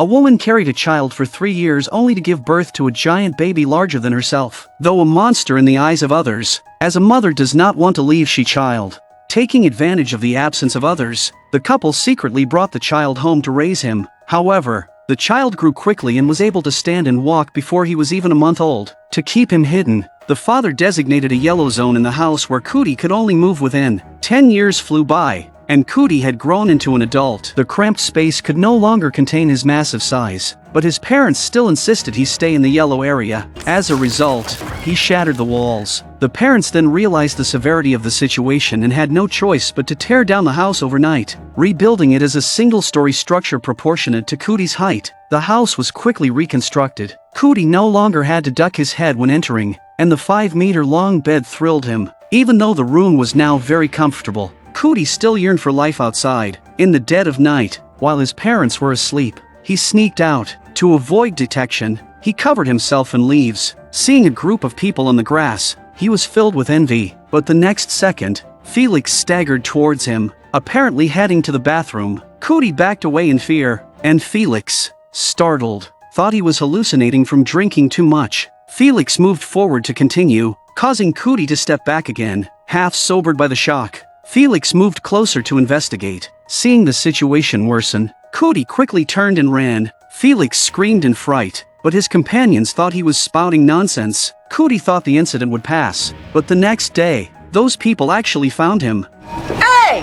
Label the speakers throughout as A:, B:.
A: A woman carried a child for 3 years only to give birth to a giant baby larger than herself, though a monster in the eyes of others, as a mother does not want to leave she child. Taking advantage of the absence of others, the couple secretly brought the child home to raise him. However, the child grew quickly and was able to stand and walk before he was even a month old. To keep him hidden, the father designated a yellow zone in the house where Cootie could only move within. 10 years flew by, and Cootie had grown into an adult. The cramped space could no longer contain his massive size, but his parents still insisted he stay in the yellow area. As a result, he shattered the walls. The parents then realized the severity of the situation and had no choice but to tear down the house overnight, rebuilding it as a single-story structure proportionate to Cootie's height. The house was quickly reconstructed. Cootie no longer had to duck his head when entering, and the 5-meter-long bed thrilled him. Even though the room was now very comfortable, Cootie still yearned for life outside. In the dead of night, while his parents were asleep, he sneaked out. To avoid detection, he covered himself in leaves. Seeing a group of people on the grass, he was filled with envy. But the next second, Felix staggered towards him, apparently heading to the bathroom. Cootie backed away in fear, and Felix, startled, thought he was hallucinating from drinking too much. Felix moved forward to continue, causing Cootie to step back again, half sobered by the shock. Felix moved closer to investigate. Seeing the situation worsen, Cootie quickly turned and ran. Felix screamed in fright, but his companions thought he was spouting nonsense. Cootie thought the incident would pass, but the next day, those people actually found him.
B: Hey!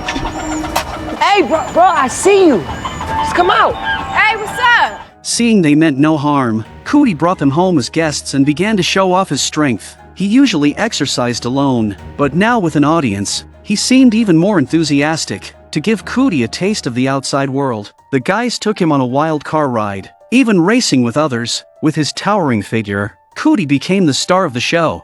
B: Hey, bro, I see you. Just come out.
C: Hey, what's up?
A: Seeing they meant no harm, Cootie brought them home as guests and began to show off his strength. He usually exercised alone, but now with an audience, he seemed even more enthusiastic. To give Cootie a taste of the outside world, the guys took him on a wild car ride, even racing with others. With his towering figure, Cootie became the star of the show.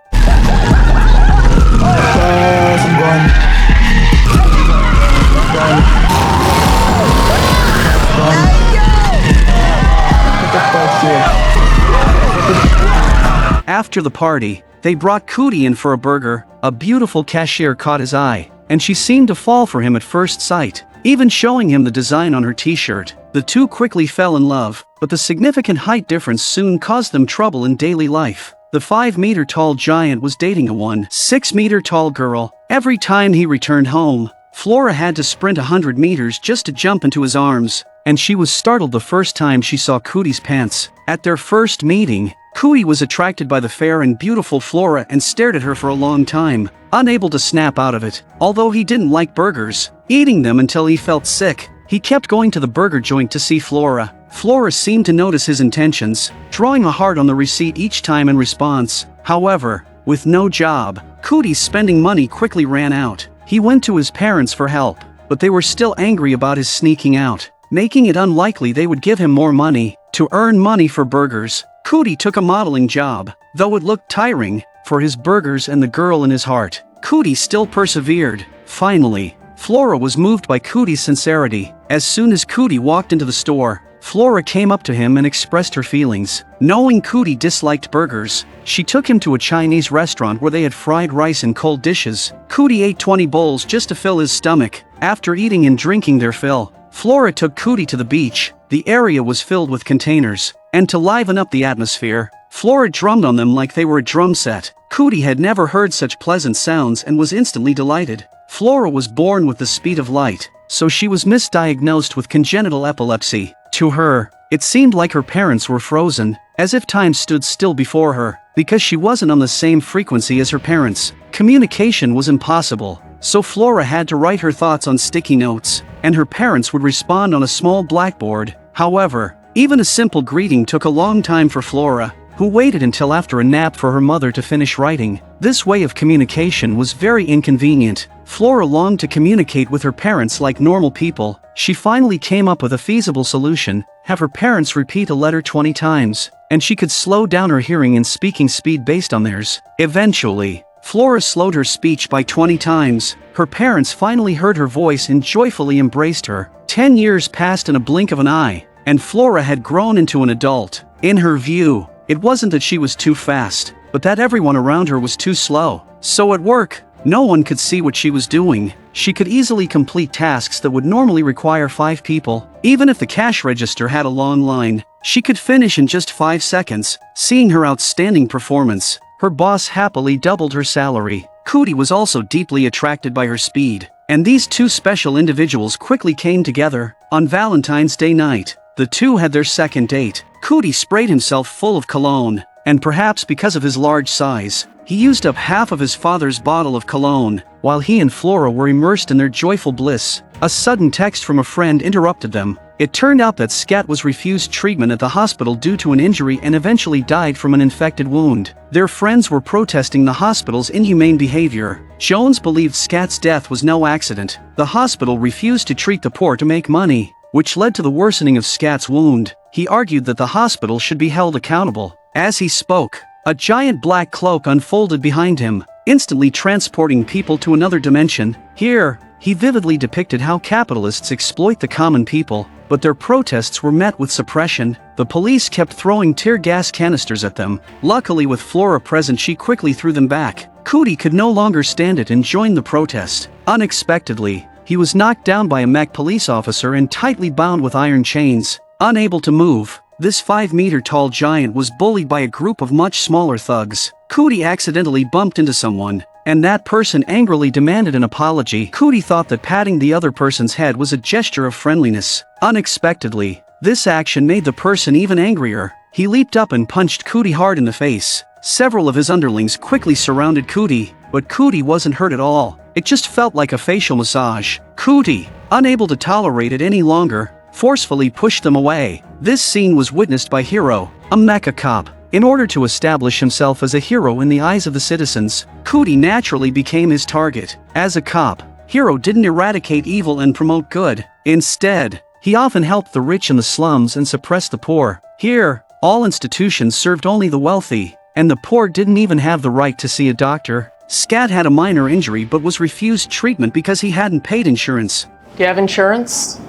A: After the party, they brought Cootie in for a burger. A beautiful cashier caught his eye, and she seemed to fall for him at first sight, even showing him the design on her t-shirt. The two quickly fell in love, but the significant height difference soon caused them trouble in daily life. The 5-meter-tall giant was dating a 1-6-meter-tall girl. Every time he returned home, Flora had to sprint 100 meters just to jump into his arms, and she was startled the first time she saw Cootie's pants. At their first meeting, Cootie was attracted by the fair and beautiful Flora and stared at her for a long time, unable to snap out of it. Although he didn't like burgers, eating them until he felt sick, he kept going to the burger joint to see Flora. Flora seemed to notice his intentions, drawing a heart on the receipt each time in response. However, with no job, Cootie's spending money quickly ran out. He went to his parents for help, but they were still angry about his sneaking out, making it unlikely they would give him more money. To earn money for burgers, Cootie took a modeling job. Though it looked tiring, for his burgers and the girl in his heart, Cootie still persevered. Finally, Flora was moved by Cootie's sincerity. As soon as Cootie walked into the store, Flora came up to him and expressed her feelings. Knowing Cootie disliked burgers, she took him to a Chinese restaurant where they had fried rice and cold dishes. Cootie ate 20 bowls just to fill his stomach. After eating and drinking their fill, Flora took Cootie to the beach. The area was filled with containers, and to liven up the atmosphere, Flora drummed on them like they were a drum set. Cootie had never heard such pleasant sounds and was instantly delighted. Flora was born with the speed of light, so she was misdiagnosed with congenital epilepsy. To her, it seemed like her parents were frozen, as if time stood still before her. Because she wasn't on the same frequency as her parents, communication was impossible. So Flora had to write her thoughts on sticky notes, and her parents would respond on a small blackboard. However, even a simple greeting took a long time for Flora, who waited until after a nap for her mother to finish writing. This way of communication was very inconvenient. Flora longed to communicate with her parents like normal people. She finally came up with a feasible solution: have her parents repeat a letter 20 times, and she could slow down her hearing and speaking speed based on theirs. Eventually, Flora slowed her speech by 20 times. Her parents finally heard her voice and joyfully embraced her. 10 years passed in a blink of an eye, and Flora had grown into an adult. In her view, it wasn't that she was too fast, but that everyone around her was too slow. So at work, No one could see what she was doing. She could easily complete tasks that would normally require 5 people. Even if the cash register had a long line, she could finish in just 5 seconds. Seeing her outstanding performance, her boss happily doubled her salary. Cootie was also deeply attracted by her speed, and these two special individuals quickly came together. On Valentine's Day night, the two had their second date. Cootie sprayed himself full of cologne, and perhaps because of his large size, he used up half of his father's bottle of cologne. While he and Flora were immersed in their joyful bliss, a sudden text from a friend interrupted them. It turned out that Scat was refused treatment at the hospital due to an injury and eventually died from an infected wound. Their friends were protesting the hospital's inhumane behavior. Jones believed Scat's death was no accident. The hospital refused to treat the poor to make money, which led to the worsening of Scat's wound. He argued that the hospital should be held accountable. As he spoke, a giant black cloak unfolded behind him, instantly transporting people to another dimension. Here, he vividly depicted how capitalists exploit the common people, but their protests were met with suppression. The police kept throwing tear gas canisters at them. Luckily, with Flora present, she quickly threw them back. Cootie could no longer stand it and joined the protest. Unexpectedly, he was knocked down by a mech police officer and tightly bound with iron chains. Unable to move, this 5-meter-tall giant was bullied by a group of much smaller thugs. Cootie accidentally bumped into someone, and that person angrily demanded an apology. Cootie thought that patting the other person's head was a gesture of friendliness. Unexpectedly, this action made the person even angrier. He leaped up and punched Cootie hard in the face. Several of his underlings quickly surrounded Cootie, but Cootie wasn't hurt at all. It just felt like a facial massage. Cootie, unable to tolerate it any longer, forcefully pushed them away. This scene was witnessed by Hero, a mecha cop. In order to establish himself as a hero in the eyes of the citizens, Cootie naturally became his target. As a cop, Hero didn't eradicate evil and promote good. Instead, he often helped the rich in the slums and suppressed the poor. Here, all institutions served only the wealthy, and the poor didn't even have the right to see a doctor. Scat had a minor injury but was refused treatment because he hadn't paid insurance.
C: Do you have insurance?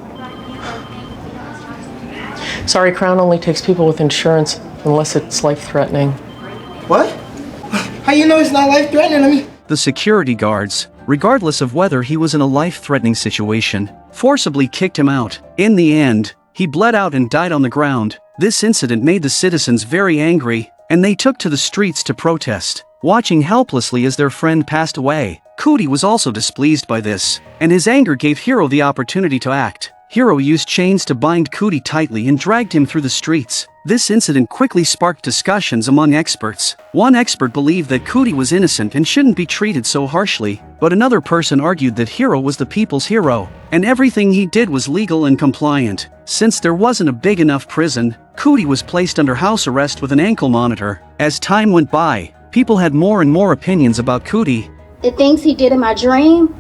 C: Sorry, Crown only takes people with insurance unless it's life-threatening.
D: What? How you know it's not life-threatening?
A: The security guards, regardless of whether he was in a life-threatening situation, forcibly kicked him out. In the end, he bled out and died on the ground. This incident made the citizens very angry, and they took to the streets to protest, watching helplessly as their friend passed away. Cootie was also displeased by this, and his anger gave Hero the opportunity to act. Hero used chains to bind Cootie tightly and dragged him through the streets. This incident quickly sparked discussions among experts. One expert believed that Cootie was innocent and shouldn't be treated so harshly, but another person argued that Hero was the people's hero, and everything he did was legal and compliant. Since there wasn't a big enough prison, Cootie was placed under house arrest with an ankle monitor. As time went by, people had more and more opinions about Cootie.
E: The things he did in my dream.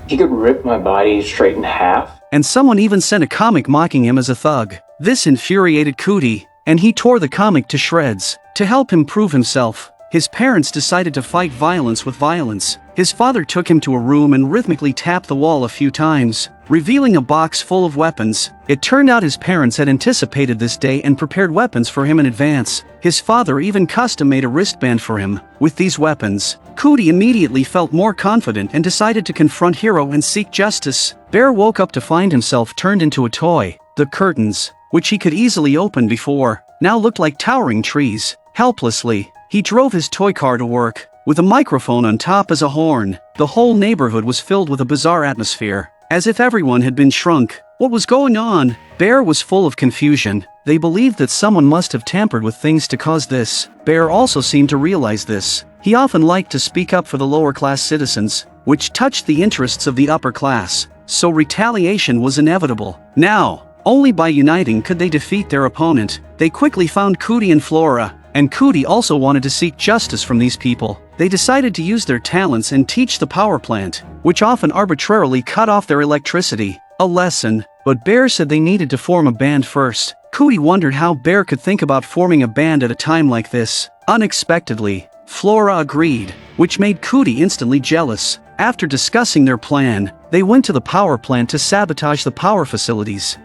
F: He could rip my body straight in half.
A: And someone even sent a comic mocking him as a thug. This infuriated Cootie, and he tore the comic to shreds. To help him prove himself, his parents decided to fight violence with violence. His father took him to a room and rhythmically tapped the wall a few times, revealing a box full of weapons. It turned out his parents had anticipated this day and prepared weapons for him in advance. His father even custom-made a wristband for him. With these weapons, Cootie immediately felt more confident and decided to confront Hero and seek justice. Bear woke up to find himself turned into a toy. The curtains, which he could easily open before, now looked like towering trees. Helplessly, he drove his toy car to work, with a microphone on top as a horn. The whole neighborhood was filled with a bizarre atmosphere, as if everyone had been shrunk. What was going on? Bear was full of confusion. They believed that someone must have tampered with things to cause this. Bear also seemed to realize this. He often liked to speak up for the lower-class citizens, which touched the interests of the upper class, so retaliation was inevitable. Now, only by uniting could they defeat their opponent. They quickly found Cootie and Flora, and Cootie also wanted to seek justice from these people. They decided to use their talents and teach the power plant, which often arbitrarily cut off their electricity, a lesson. But Bear said they needed to form a band first. Cootie wondered how Bear could think about forming a band at a time like this. Unexpectedly, Flora agreed, which made Cootie instantly jealous. After discussing their plan, they went to the power plant to sabotage the power facilities.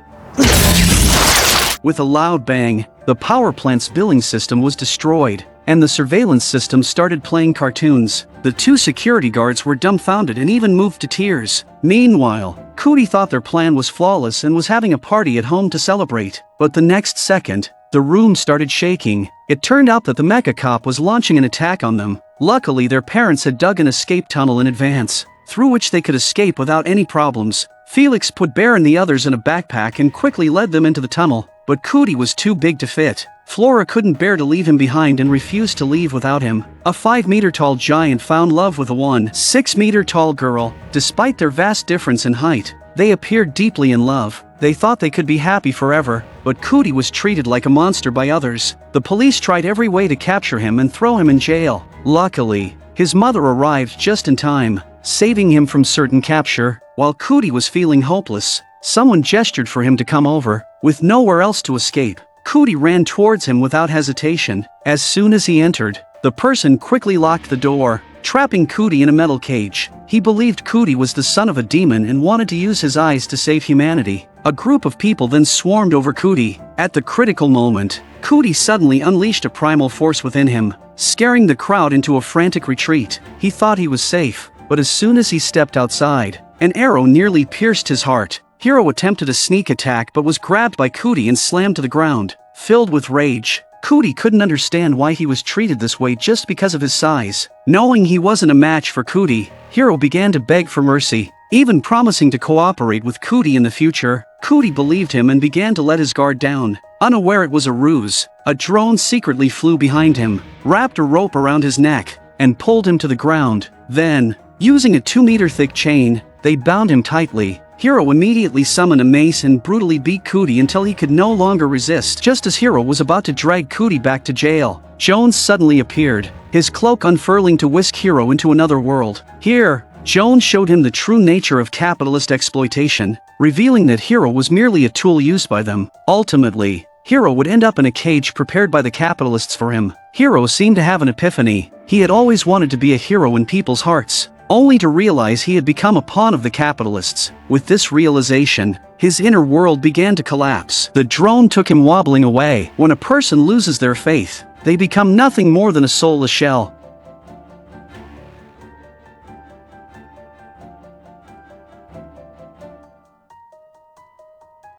A: With a loud bang, the power plant's billing system was destroyed. and the surveillance system started playing cartoons. The two security guards were dumbfounded and even moved to tears. Meanwhile, Cootie thought their plan was flawless and was having a party at home to celebrate. But the next second, the room started shaking. It turned out that the mecha cop was launching an attack on them. Luckily, their parents had dug an escape tunnel in advance, through which they could escape without any problems. Felix put Bear and the others in a backpack and quickly led them into the tunnel, but Cootie was too big to fit. Flora couldn't bear to leave him behind and refused to leave without him. A 5-meter-tall giant found love with a 6-meter-tall girl. Despite their vast difference in height, they appeared deeply in love. They thought they could be happy forever, but Cootie was treated like a monster by others. The police tried every way to capture him and throw him in jail. Luckily, his mother arrived just in time, saving him from certain capture. While Cootie was feeling hopeless, someone gestured for him to come over. With nowhere else to escape, Cootie ran towards him without hesitation. As soon as he entered, the person quickly locked the door, trapping Cootie in a metal cage. He believed Cootie was the son of a demon and wanted to use his eyes to save humanity. A group of people then swarmed over Cootie. At the critical moment, Cootie suddenly unleashed a primal force within him, scaring the crowd into a frantic retreat. He thought he was safe, but as soon as he stepped outside, an arrow nearly pierced his heart. Hero attempted a sneak attack but was grabbed by Cootie and slammed to the ground. Filled with rage, Cootie couldn't understand why he was treated this way just because of his size. Knowing he wasn't a match for Cootie, Hero began to beg for mercy, even promising to cooperate with Cootie in the future. Cootie believed him and began to let his guard down. Unaware it was a ruse, a drone secretly flew behind him, wrapped a rope around his neck, and pulled him to the ground. Then, using a 2-meter-thick chain, they bound him tightly. Hero immediately summoned a mace and brutally beat Cootie until he could no longer resist. Just as Hero was about to drag Cootie back to jail, Jones suddenly appeared, his cloak unfurling to whisk Hero into another world. Here, Jones showed him the true nature of capitalist exploitation, revealing that Hero was merely a tool used by them. Ultimately, Hero would end up in a cage prepared by the capitalists for him. Hero seemed to have an epiphany. He had always wanted to be a hero in people's hearts, only to realize he had become a pawn of the capitalists. With this realization, his inner world began to collapse. The drone took him wobbling away. When a person loses their faith, they become nothing more than a soulless shell.